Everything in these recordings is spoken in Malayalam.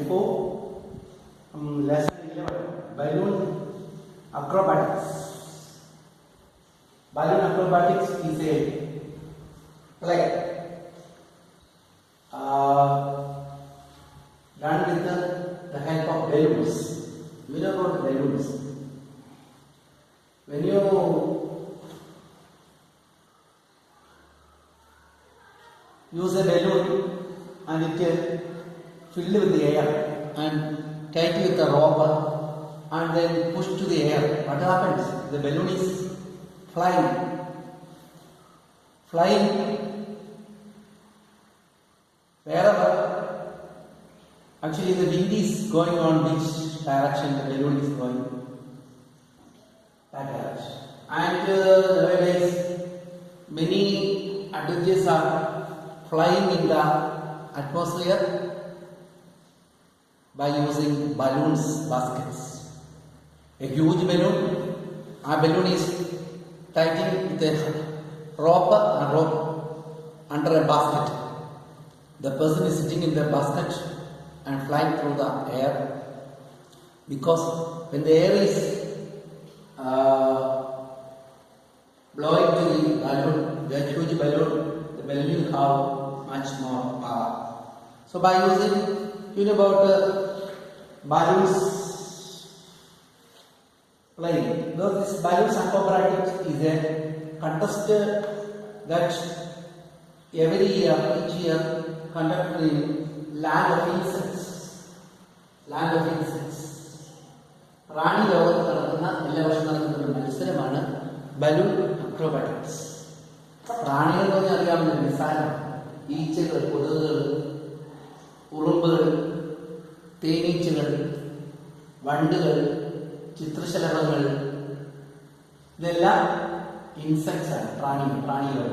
Therefore, lesson 11, balloon acrobatics. Balloon acrobatics is a play done with the help of balloons. You know about balloons. When you use a balloon and it filled with the air and tied with a rope and then pushed to the air, what happens? The balloon is flying wherever. Actually, the wind is going on which direction the balloon is going, that direction. And nowadays, many adventures are flying in the atmosphere by using balloons, baskets. A huge balloon, a balloon is tied with a rope under a basket. The person is sitting in the basket and flying through the air, because when the air is blowing to the balloon, the huge balloon, the balloon will have much more power. So by using, you know about balloons flying, because this balloons acrobatics is a contest that every year, each year, conducted in land of insects. റാണി ലോകത്ത് നടക്കുന്ന എല്ലാ വർഷവും നടക്കുന്ന ഒരു മത്സരമാണ് ബലൂൺ അക്രോബാറ്റിക്സ്. പ്രാണികൾ എന്ന് പറഞ്ഞാൽ അറിയാവുന്ന നിസ്സാരം, ഈച്ചകൾ, കൊതുകുകൾ, ഉറുമ്പുകൾ, തേനീച്ചകൾ, വണ്ടുകൾ, ചിത്രശലഭങ്ങൾ, ഇതെല്ലാം ഇൻസെക്ട്സ് ആണ്. പ്രാണികൾ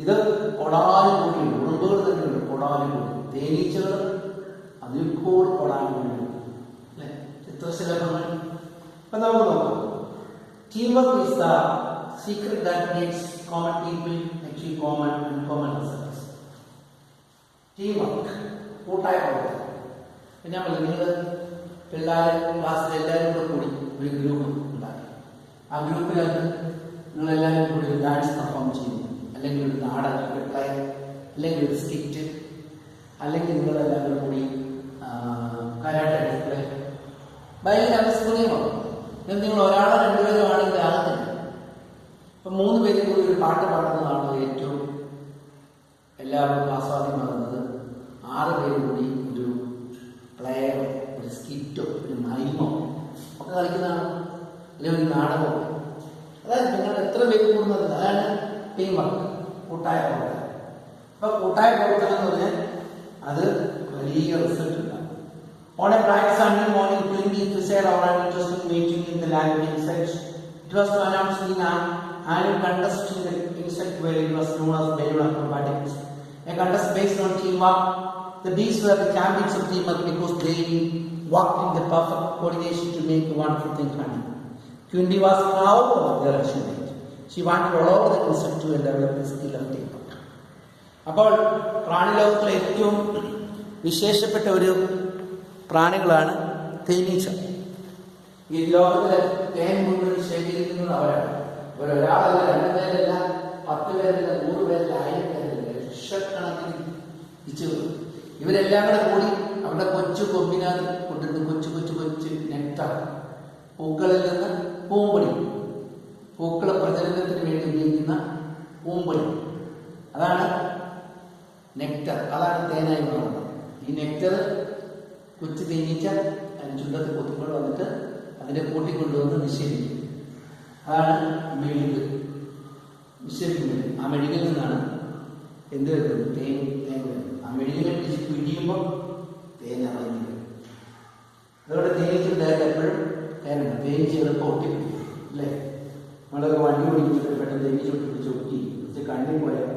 ഇത് കൊടാലും കൂടിയുണ്ട്. ഉറുമ്പുകൾ തന്നെയുണ്ട്, കൊടാലും കൂടി. തേനീച്ചകൾ അതിൽ കൂടി കൊടാലും കൂടിയുണ്ട്, അല്ലെ? ചിത്രശലഭങ്ങൾ. അപ്പൊ നമുക്ക് നോക്കാം. Team work is the secret that makes common people achieve common and common results. Team work, കൂട്ടായ പ്രവർത്തനം. പിന്നെ നമ്മൾ നിങ്ങൾ പിള്ളേർ ക്ലാസ്സിൽ എല്ലാവരും കൂടെ കൂടി ഒരു ഗ്രൂപ്പ് ഉണ്ടാക്കി. ആ ഗ്രൂപ്പിനകത്ത് നിങ്ങളെല്ലാവരും കൂടി ഒരു ഡാൻസ് പെർഫോം ചെയ്യുന്നു, അല്ലെങ്കിൽ ഒരു നാടകം, ഒരു പ്ലേ, അല്ലെങ്കിൽ ഒരു സ്കിറ്റ്, അല്ലെങ്കിൽ നിങ്ങളെല്ലാവരും കൂടി കരാട്ടെ ഡിസ്പ്ലേ. ഭയങ്കര അവിസ്മരണീയമാണ്. നിങ്ങൾ ഒരാളോ രണ്ടുപേരോ ആണെങ്കിൽ ആകുന്നില്ല. ഇപ്പം 3 പേരും കൂടി ഒരു പാട്ട് പാടുന്നതാണ് ഏറ്റവും എല്ലാവർക്കും ആസ്വാദ്യമാകുന്നത്. 6 പേരും കൂടി ഒരു പ്ലേയോ, ഒരു സ്കിറ്റോ, ഒരു മൈമോ ഒക്കെ കളിക്കുന്നതാണ്, അല്ലെങ്കിൽ ഒരു നാടകമോ. അതായത് നിങ്ങൾ എത്ര പേര് കൂടുന്നത്, അതാണ് ടീം വർക്ക്, കൂട്ടായ പ്രവർത്തനം. അപ്പൊ കൂട്ടായ പ്രവർത്തനം എന്ന് പറഞ്ഞാൽ അത് വലിയ റിസൾട്ട് ഉണ്ടാകും. On a bright sunny morning, 20th December, our interesting meeting in the land of insects. It was to announce the annual contest in the insect where it was known as balloon acrobatics. A contest based on teamwork. The bees were the champions of teamwork because they worked in the perfect coordination to make a wonderful thing happen. Quindi was proud of their achievement. She wanted all over the insect to develop the skill of teamwork. അപ്പോൾ പ്രാണിലോകത്തിലെ ഏറ്റവും വിശേഷപ്പെട്ട ഒരു പ്രാണികളാണ് തേനീച്ച. ഈ ലോകത്തിലെ തേൻ മുഴുവൻ ശേഖരിക്കുന്നത് അവരാണ്. ഒരാളല്ല, 2 പേരല്ല, 10 പേരല്ല, 100 പേരല്ല, 1000 പേരല്ല, ലക്ഷക്കണക്കിന് ഈച്ചകൾ. ഇവരെല്ലാം കൂടെ കൂടി അവിടെ കൊച്ചു കൊമ്പിനകത്ത് കൊണ്ടിരുന്ന കൊച്ചു നെക്ടർ, പൂക്കളിൽ നിന്ന് പൂമ്പൊടി, പൂക്കള പ്രചരണത്തിന് വേണ്ടി ഉപയോഗിക്കുന്ന പൂമ്പൊടി, അതാണ് നെക്ടർ. അതാണ് തേനായി മാറുന്നത്. ഈ നെക്ടർ കൊച്ചു തേനീച്ച ചുണ്ടത്ത് കൊത്തുമ്പോൾ വന്നിട്ട് അതിനെ കൂട്ടിക്കൊണ്ടുവന്ന് നിക്ഷേപിക്കും. അതാണ് മെഴുക്. നിക്ഷേപിക്കുന്നത് ആ മെഴുകിൽ നിന്നാണ് എന്ത് വരുന്നത്? തേൻ വരുന്നത്. ആ മെഴുകിനെ പിടിയുമ്പോൾ തേൻ അറിയുന്നത്. അതുകൊണ്ട് തേനീച്ചയുടെ എപ്പോഴും തേനുണ്ട്. തേനീച്ച എളുപ്പം ഒട്ടിപ്പിടിക്കും, അല്ലേ? നമ്മളൊക്കെ വണ്ടി ഓടിക്കുമ്പോൾ പെട്ടെന്ന് തേനീച്ച ഒട്ടിപ്പിടിച്ച് ഒട്ടി കണ്ണിൽ പോയാൽ.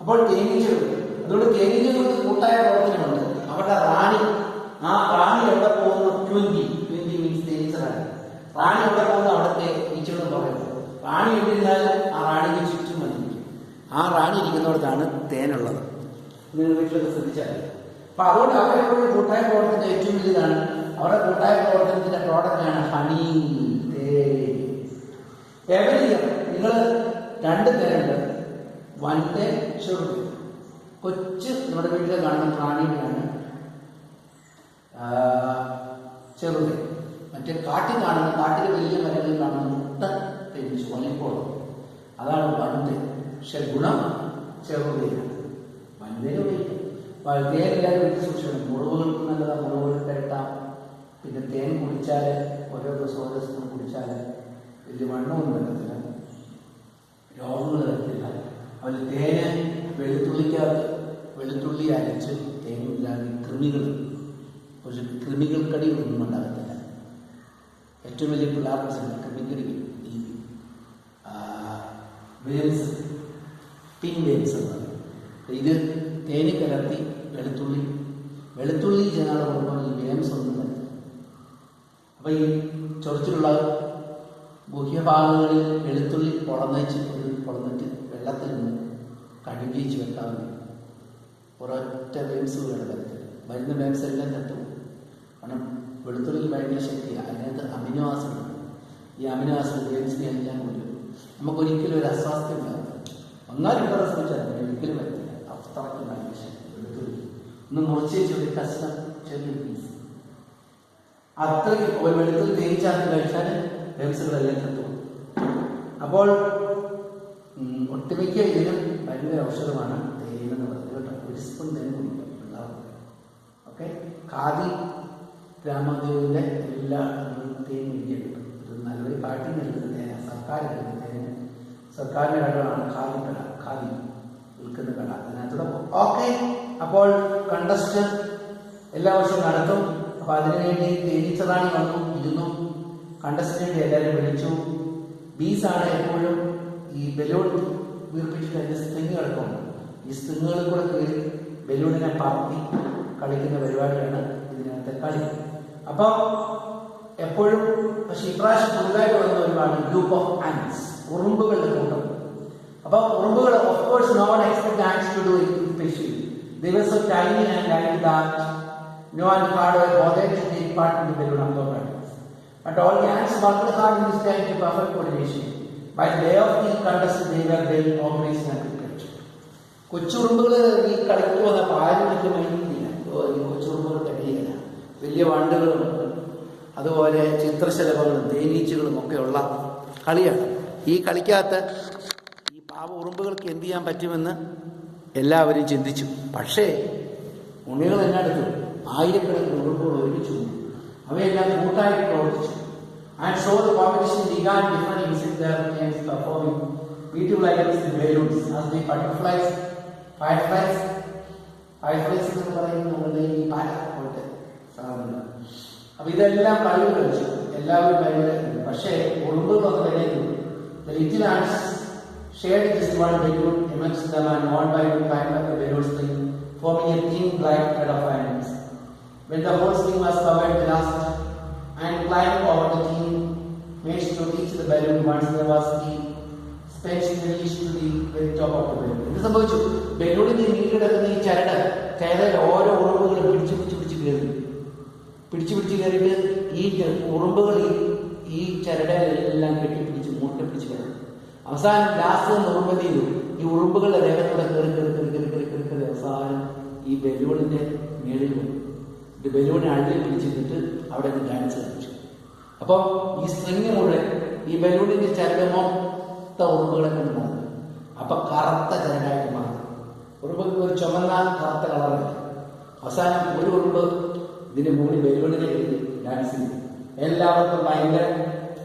അപ്പോൾ തേനീച്ചകൾ, അതുകൊണ്ട് തേനീച്ചകൾക്ക് കൂട്ടായ പ്രവർത്തനമുണ്ട്. അവരുടെ റാണി, ആ റാണി എവിടെ പോകുന്നു? 20 മീൻസ് തേനീച്ച റാണി. റാണി എവിടെ പോകുന്നു? അവിടുത്തെ ഈച്ചകളും പറയുന്നത്. റാണി എവിടെയിരുന്നാൽ ആ റാണിക്ക് ചുറ്റും വന്നിരിക്കും. ആ റാണി ഇരിക്കുന്നിടത്താണ് തേനുള്ളത്. നിങ്ങൾ വീട്ടിലൊക്കെ ശ്രദ്ധിച്ചാൽ അപ്പൊ അതുകൊണ്ട് അവരുടെ കൂട്ടായ പ്രവർത്തനത്തിന്റെ ഏറ്റവും വലിയതാണ്. അവരുടെ കൂട്ടായ പ്രവർത്തനത്തിന്റെ പ്രോഡക്റ്റാണ് ഹണി. എവരി ഇയർ നിങ്ങൾ 2 പേരുണ്ട്. വൻതേ ചെറുത് കൊച്ചു നമ്മുടെ വീട്ടിൽ കാണുന്ന പ്രാണികളാണ് ചെറുത്. മറ്റേ കാട്ടിൽ വലിയ മരങ്ങളിൽ കാണുന്ന മുട്ട തെളിച്ച് വലിപ്പോളം അതാണ് വൻതേ. പക്ഷെ ഗുണം ചെറുതയാണ്. വൻതേന് ഉപയോഗിക്കും. തേനില്ലാതെ വീട്ടിൽ സൂക്ഷിക്കണം. മുറിവുകൾക്ക് നല്ലതാണ്. മുറിവുകൾ കരുത്താം. പിന്നെ തേൻ കുടിച്ചാൽ ഓരോ ദിവസം കുടിച്ചാൽ വലിയ വണ്ണമൊന്നും വരത്തില്ല, രോഗങ്ങൾ വരത്തില്ല. അതിൽ തേന് വെളുത്തുള്ളി അരച്ച് തേനില്ലാതെ പക്ഷെ കൃമികൾക്കടി ഒന്നും ഉണ്ടാകത്തില്ല. ഏറ്റവും വലിയ പിള്ളേർക്ക് കൃമിക്കടി ഈ വേംസ്, പിൻ വേംസ് എന്നാണ്. ഇത് തേനി കലർത്തി വെളുത്തുള്ളി ചെന്നാൾ കൊടുക്കുമ്പോൾ ഈ വേംസ് ഒന്നും വരത്തില്ല. അപ്പം ഈ ചൊറിച്ചിലുള്ള ഗുഹ്യഭാഗങ്ങളിൽ വെളുത്തുള്ളി പൊളന്നിട്ട് വെള്ളത്തിൽ നിന്ന് കഴുകിച്ച് വെക്കാവുന്ന ഒരൊറ്റ വേംസ് വേണം. വരുന്ന വേംസ് എല്ലാം തട്ടും. കാരണം വെളുത്തുള്ളിൽ ഭയങ്കര ശക്തിയാണ്. അതിനകത്ത് അമിനോ ആസിഡുണ്ട്. ഈ അമിനോ ആസിഡ് വേംസിനെ എല്ലാം കൊല്ലും. നമുക്കൊരിക്കലും ഒരു അസ്വാസ്ഥ്യം ഉണ്ടാകും. ഒന്നാലും ഇവിടെ ശ്രമിച്ചാൽ ഒരിക്കലും വരത്തില്ല. അത്രയ്ക്ക് ഭയങ്കര ശക്തി വെളുത്തുള്ളി ഒന്ന് മുറിച്ച് ചെറിയ കഷ്ണം ചെറിയ പീസ് അത്രയ്ക്ക് ഒരു വെളുത്തുള്ളി തേനിച്ചാക്കി കഴിച്ചാൽ വേംസുകളെല്ലാം തട്ടും. അപ്പോൾ ഒട്ടുമിക്ക ഇതിനും ഭയങ്കര ഔഷധമാണ് തേനെന്ന് പറയുന്നത് കേട്ടോ. ഒരു സ്പൂൺ തേൻ കുടിക്കും പിള്ളേർക്ക്. ഓക്കെ, ഖാദി ഗ്രാമോദ്യോഗിന്റെ എല്ലാ തേൻ വിൽക്കുന്നുണ്ട്. ഇത് നല്ലൊരു കാട്ടിൽ നിൽക്കുന്ന തേന, സർക്കാർ എടുക്കുന്ന തേന്, സർക്കാരിന്റെ കടകളാണ് ഖാദി വിൽക്കുന്ന കട. അതിനകത്തൂടെ ഓക്കെ. അപ്പോൾ കണ്ടസ്റ്റ് എല്ലാ വർഷവും നടത്തും. അപ്പൊ അതിനുവേണ്ടി തേനീച്ചറാണി വന്നു ഇരുന്നു. കണ്ടസ്റ്റന്റ് എല്ലാവരും വിളിച്ചു. ബീസാണ് എപ്പോഴും ഈ ബലൂൺ വീർപ്പിച്ചിട്ട് അതിന്റെ സ്ട്രിങ് കിടക്കുന്നുണ്ട്. ഈ സ്ട്രിങ്ങുകളിൽ കൂടെ കയറി ബലൂണിനെ പറത്തി കളിക്കുന്ന പരിപാടിയാണ് ഇതിനകത്തെ കളി. അപ്പം എപ്പോഴും പക്ഷെ ഇപ്രാവശ്യം പുതുതായിട്ട് വന്ന ഒരുപാട് ഗ്രൂപ്പ് ഓഫ് ആൻസ്, ഉറുമ്പുകളുടെ കൂട്ടം. അപ്പൊ ഉറുമ്പുകൾ of course no one expect ants to do it specially. They were so tiny and light that no one had bothered to take part in the balloon acrobatics. But all the ants worked hard in this time to perfect coordination. By the day of the contest, they were well organized and prepared. കൊച്ചുറുമ്പുകൾ ഈ കളിക്ക് വന്ന പാരമ്പര്യ മൈനില്ല. ഈ കൊച്ചുറുമ്പുകൾ കഴിയില്ല. വലിയ വണ്ടുകളും അതുപോലെ ചിത്രശലഭങ്ങളും തേനീച്ചകളും ഒക്കെ ഉള്ള കളിയാണ്. ഈ കളിക്കകത്ത് ഈ പാവ ഉറുമ്പുകൾക്ക് എന്ത് ചെയ്യാൻ പറ്റുമെന്ന് എല്ലാവരും ചിന്തിച്ചു. പക്ഷേ ഉണ്ണികൾ എല്ലായിടത്തും ആയിരക്കണക്കിന് ഉറുമ്പുകൾ ഒരുമിച്ചു. അവയെല്ലാം കൂട്ടായിട്ട് പ്രവർത്തിച്ചു. And so the competition began. Different insects came performing beautiful items in balloons as the fireflies എന്ന് പറയുന്നത് നമ്മുടെ ഈ പാല പോലത്തെ സാധനങ്ങൾ. അപ്പൊ ഇതെല്ലാം കളികൾ കളിച്ചു. എല്ലാവരും ഭയങ്കര. പക്ഷേ ഉറുമ്പുകളൊക്കെ വിലയിരുന്നു. The little ants shared just one balloon amongst them and one by one climbed up the balloon string, forming a thin black thread of ants. When the whole string was covered, the last ant climbed over the thin mesh to reach the balloon. Once there was the space released to the very top of the balloon. ഇത് സംഭവിച്ചു. ബലൂണിന്റെ നീക്കിടക്കുന്ന ഈ ചരട് ഓരോ ഉറുമ്പുകളും പിടിച്ചു കയറിയിട്ട് ഈ ഉറുമ്പുകൾ ഈ ചരടെല്ലാം കെട്ടിപ്പിടിച്ച് മൂട്ടപ്പിടിച്ച് കയറി. അവസാനം ലാസ്റ്റ് ഉറുമ്പ് ചെയ്തു. ഈ ഉറുമ്പുകളുടെ ദേഹത്തോടെ കയറി അവസാനം ഈ ബലൂണിന്റെ മേളിൽ വന്നു. ഇത് ബലൂണിനെ അള്ളിൽ പിടിച്ചിട്ട് അവിടെ നിന്ന് ഡാൻസ് കളിച്ചു. അപ്പം ഈ സ്ട്രിങ് മുഴുവൻ ഈ ബലൂണിന്റെ ചരട് മൊത്ത ഉറുമ്പുകളെ കൊണ്ട് മാറി. അപ്പൊ കറുത്ത ചരടായിട്ട് മാറി. ഉറുമ്പുകൾക്ക് ഒരു ചുമന്ന കറുത്ത കളറില്ല. അവസാനം ഒരു ഉറുമ്പ് ഇതിന്റെ മുകളിൽ ബലൂണിനെ എഴുതി ഡാൻസ് ചെയ്തു. എല്ലാവർക്കും ഭയങ്കര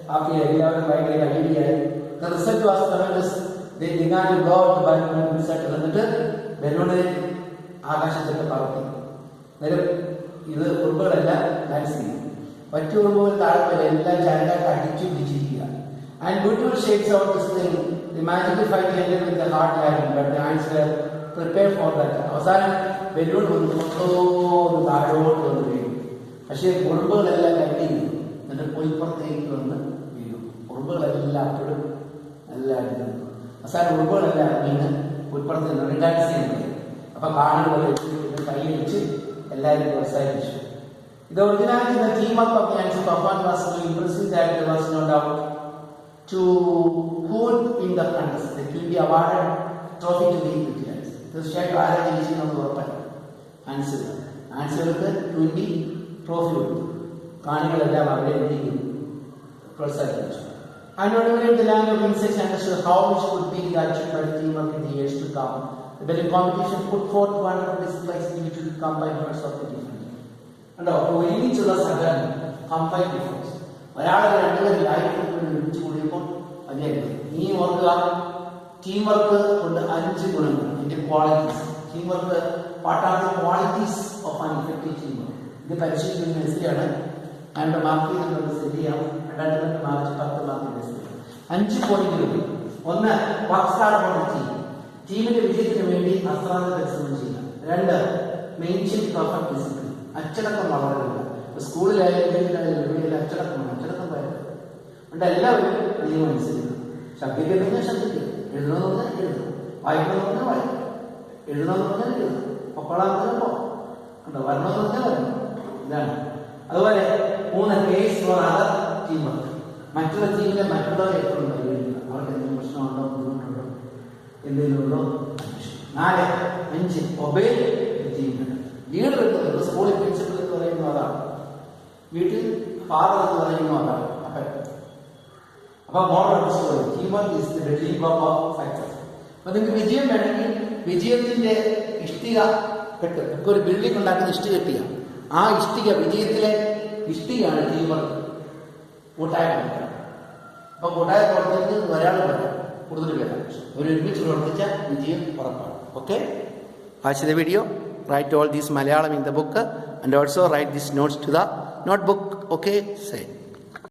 ഹാപ്പിയായി. എല്ലാവരും ഭയങ്കര അടിപൊളിയായി. The result was tremendous. They began to blow the balloon and set എന്നിട്ട് ബലൂണിനെ ആകാശത്തേക്ക് പറത്തി. ഇത് ഉറുമ്പുകളെല്ലാം ഡാൻസ് ചെയ്യും. മറ്റു ഉറുമ്പുകൾ താഴെ എല്ലാം ചരടായിട്ട് അടിച്ചു പിടിച്ചിരിക്കുക. And beautiful shapes of this thing. The magical fight ended with the hard landing, but the ants were prepared for that. അവസാനം ബലൂൺ മൊത്തം താഴോട്ട് വന്ന് വീഴും. പക്ഷേ ഉറുമ്പുകളെല്ലാം കട്ടി എന്നിട്ട് പൊയ്പ്പുറത്തേക്ക് വന്ന് വീഴും. ഉറുമ്പുകളെല്ലാം അപ്പോഴും നല്ല അടിക്കുന്നു. അവസാനം ഉറുമ്പുകളെല്ലാം വീണ് പുൽപ്പുറത്ത് നിന്ന് ഡാൻസ് ചെയ്യുന്നത്. അപ്പൊ കാണുന്നത് കൈ വെച്ച് എല്ലാവരും പ്രോത്സാഹിപ്പിച്ചു. The originality in the team of Papians performed was so impressive that there was no doubt to who would win the contest. It will be awarded trophy to the Indians. തീർച്ചയായിട്ടും ആരെ ജയിച്ചെന്ന് ഉറപ്പായി. ആൻസർക്ക് 20 ട്രോഫി കൊടുത്തു. കാണികളെല്ലാം അവരെ എന്തെങ്കിലും പ്രോത്സാഹിപ്പിച്ചു. And not even in the land of insects understood how it could be achieved by teamwork in the years to come. The balloon competition put forth wonderful displays which would combine parts of the different. And ഒരുമിച്ചുള്ള സഹകരണം കമ്പൈൻ ഡിഫറൻസ്. ഒരാളെ രണ്ടുപേരിലായിട്ട് ഒരുമിച്ച് കൂടിയപ്പോൾ അതിനായിരുന്നു. ഈ ഓർക്കുക, ടീം വർക്ക് കൊണ്ട് 5 ഗുണങ്ങൾ, ഇതിന്റെ qualities. Team work what are the qualities of an effective team work? ഇത് പരിശീലിക്കുന്ന മെസ്സിലാണ്. അതിന്റെ മാർക്ക് ചെയ്തിട്ടുള്ളത് സെറ്റ് ചെയ്യാം. 2000 മാർച്ച് 10 മാർക്ക് മെസ്സി. 5 പോയിന്റുകൾ. 1, work hard for the team. ടീമിന്റെ വിജയത്തിന് വേണ്ടി അശ്രാന്ത പരിശ്രമം ചെയ്യുക. 2, മെയിൻറ്റെയിൻ പെർഫെക്റ്റ് ഡിസിപ്ലിൻ. അച്ചടക്കം വളരുക. സ്കൂളിലായാലും വീട്ടിലായാലും അച്ചടക്കം വരും. അതുകൊണ്ട് എല്ലാവരും നിയമം അനുസരിക്കണം. ശബ്ദിക്കുന്നതിന് ശബ്ദിക്കുക, എഴുതണമെന്ന് പറഞ്ഞാൽ എഴുതണം, വായിക്കണമെന്ന് പറഞ്ഞാൽ വായിക്കണം, എഴുതണമെന്ന് പറഞ്ഞാൽ എഴുതണം, പൊക്കോളാന്ന് പറഞ്ഞാൽ ഉണ്ടോ, വരണമെന്ന് പറഞ്ഞാൽ വരണം. ഇതാണ്. അതുപോലെ 3, case for other team work. മറ്റുള്ള ടീമിലെ മറ്റുള്ളവർ എപ്പോഴും പരിഗണിക്കുക. അവർക്ക് എന്തെങ്കിലും പ്രശ്നമുണ്ടോ, ബുദ്ധിമുട്ടുണ്ടോ, എന്തെങ്കിലും ഉണ്ടോ. 4, 5, ഒബേ ടീം. ലീഡർ എടുക്കുന്നത് സ്കൂളിൽ പ്രിൻസിപ്പൽ എന്ന് പറയുന്ന അതാണ്, വീട്ടിൽ ഫാദർ എന്ന് പറയുന്ന അതാണ്. അപ്പൊ model team work is the building block of success. അപ്പൊ നിങ്ങൾക്ക് വിജയം വേണമെങ്കിൽ വിജയത്തിന്റെ ഇഷ്ടിക കെട്ട്. നമുക്ക് ഒരു ബിൽഡിംഗ് ഉണ്ടാക്കുന്ന ഇഷ്ടിക കെട്ടിയ ആ ഇഷ്ടിക, വിജയത്തിലെ ഇഷ്ടികയാണ് ടീം വർക്ക്. കൂട്ടായ പ്രവർത്തനം. അപ്പൊ കൂട്ടായ പ്രവർത്തനത്തിൽ ഒരാൾ വരാം, കൂടുതൽ വരാം. ഒരുമിച്ച് പ്രവർത്തിച്ച വിജയം ഉറപ്പാണ്. Okay, watch the video, write all these Malayalam in the book and also write these notes to the notebook. Okay, say.